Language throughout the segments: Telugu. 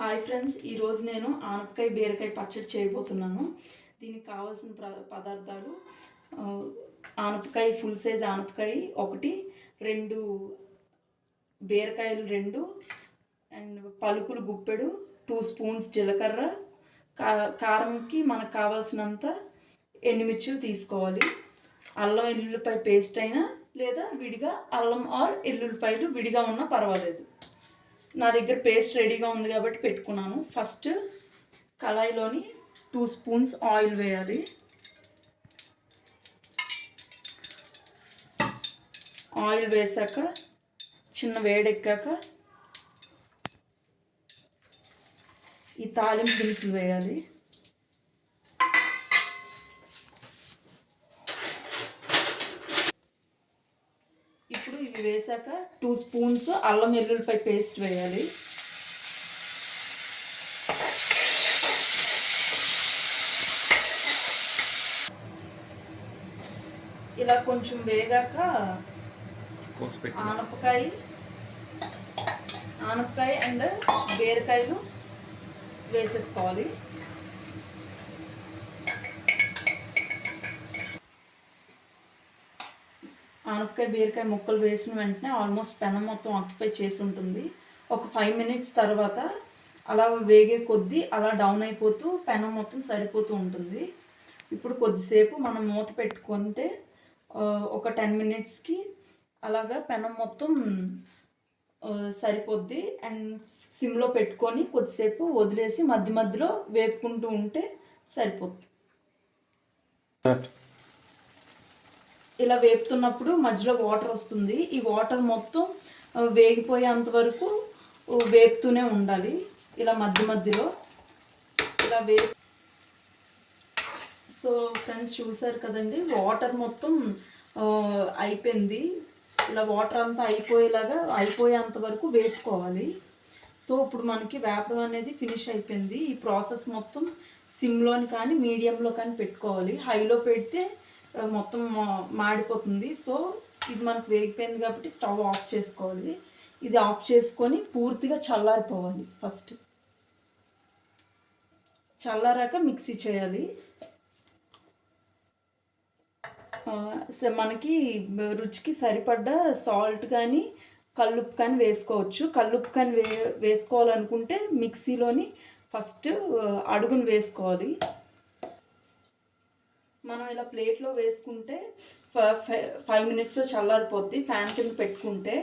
హాయ్ ఫ్రెండ్స్, ఈరోజు నేను ఆనపకాయ బీరకాయ పచ్చడి చేయబోతున్నాను. దీనికి కావాల్సిన పదార్థాలు ఆనపకాయ, ఫుల్ సైజ్ ఆనపకాయ ఒకటి, 2 బీరకాయలు 2, అండ్ పలుకులు గుప్పెడు, 2 స్పూన్స్ జీలకర్ర, కారంకి మనకు కావాల్సినంత ఎండుమిర్చులు తీసుకోవాలి. అల్లం ఎల్లుల్లిపాయ పేస్ట్ అయినా లేదా విడిగా అల్లం ఆర్ ఎల్లుల్లిపాయలు విడిగా ఉన్నా పర్వాలేదు. నా దగ్గర పేస్ట్ రెడీగా ఉంది కాబట్టి పెట్టుకున్నాను. ఫస్ట్ కళాయిలోని 2 స్పూన్స్ ఆయిల్ వేయాలి. ఆయిల్ వేసాక చిన్న వేడెక్కాక ఈ తాలింపు దినుసులు వేయాలి. ఇప్పుడు ఇవి వేసాక 2 స్పూన్స్ అల్లం వెల్లుల్లిపాయ పేస్ట్ వేయాలి. ఇలా కొంచెం వేగాక ఆనపకాయ అండ్ బీరకాయలు వేసేసుకోవాలి. ఆనపకాయ బీరకాయ ముక్కలు వేసిన వెంటనే ఆల్మోస్ట్ పెనం మొత్తం ఆక్యుపై చేసి ఉంటుంది. ఒక 5 మినిట్స్ తర్వాత అలా వేగే కొద్దీ అలా డౌన్ అయిపోతూ పెనం మొత్తం సరిపోతూ ఉంటుంది. ఇప్పుడు కొద్దిసేపు మనం మూత పెట్టుకుంటే ఒక 10 మినిట్స్కి అలాగా పెనం మొత్తం సరిపోద్ది. అండ్ సిమ్లో పెట్టుకొని కొద్దిసేపు వదిలేసి మధ్య మధ్యలో వేపుకుంటూ ఉంటే సరిపోద్ది. ఇలా వేపుతున్నప్పుడు మధ్యలో వాటర్ వస్తుంది. ఈ వాటర్ మొత్తం వేగిపోయేంత వరకు వేపుతూనే ఉండాలి. ఇలా మధ్య మధ్యలో ఇలా సో ఫ్రెండ్స్, చూసారు కదండి, వాటర్ మొత్తం అయిపోయింది. ఇలా వాటర్ అంతా అయిపోయేంత వరకు వేసుకోవాలి. సో ఇప్పుడు మనకి వేపడం అనేది ఫినిష్ అయిపోయింది. ఈ ప్రాసెస్ మొత్తం సిమ్లోని కానీ మీడియంలో కానీ పెట్టుకోవాలి. హైలో పెడితే మొత్తం మాడిపోతుంది. సో ఇది మనకు వేగిపోయింది కాబట్టి స్టవ్ ఆఫ్ చేసుకోవాలి. ఇది ఆఫ్ చేసుకొని పూర్తిగా చల్లారిపోవాలి. ఫస్ట్ చల్లారాక మిక్సీ చేయాలి. మనకి రుచికి సరిపడ్డ సాల్ట్ కానీ కల్లుప్పు కానీ వేసుకోవచ్చు. కల్లుప్పు కానీ వేసుకోవాలనుకుంటే మిక్సీలోని ఫస్ట్ అడుగును వేసుకోవాలి. మనం ఇలా ప్లేట్లో వేసుకుంటే 5 మినిట్స్లో చల్లారిపోద్ది ఫ్యాన్ కింద పెట్టుకుంటే.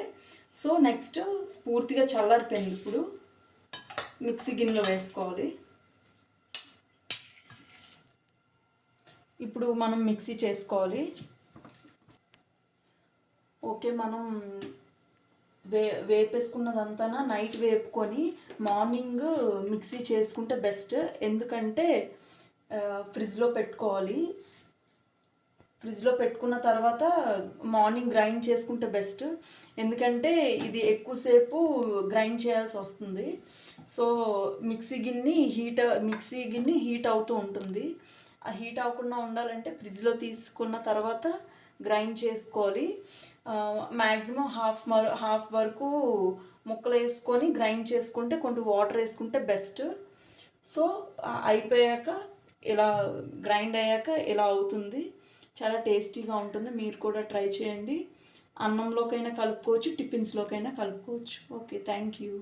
సో నెక్స్ట్ పూర్తిగా చల్లారిపోయింది. ఇప్పుడు మిక్సీ గిన్నెలో వేసుకోవాలి. ఇప్పుడు మనం మిక్సీ చేసుకోవాలి. ఓకే, మనం వేపేసుకున్నదంతా నైట్ వేపుకొని మార్నింగ్ మిక్సీ చేసుకుంటే బెస్ట్. ఎందుకంటే ఫ్రిడ్జ్లో పెట్టుకోవాలి. ఫ్రిడ్జ్లో పెట్టుకున్న తర్వాత మార్నింగ్ గ్రైండ్ చేసుకుంటే బెస్ట్. ఎందుకంటే ఇది ఎక్కువసేపు గ్రైండ్ చేయాల్సి వస్తుంది. సో మిక్సీ గిన్నె హీట్ అవుతూ ఉంటుంది. ఆ హీట్ అవ్వకుండా ఉండాలంటే ఫ్రిడ్జ్లో తీసుకున్న తర్వాత గ్రైండ్ చేసుకోవాలి. మ్యాక్సిమం హాఫ్ వరకు ముక్కలు వేసుకొని గ్రైండ్ చేసుకుంటే కొంచెం వాటర్ వేసుకుంటే బెస్ట్. సో అయిపోయాక ఇలా గ్రైండ్ అయ్యాక ఇలా అవుతుంది. చాలా టేస్టీగా ఉంటుంది. మీరు కూడా ట్రై చేయండి. అన్నంలోకైనా కలుపుకోవచ్చు, టిఫిన్స్లోకైనా కలుపుకోవచ్చు. Okay, thank you.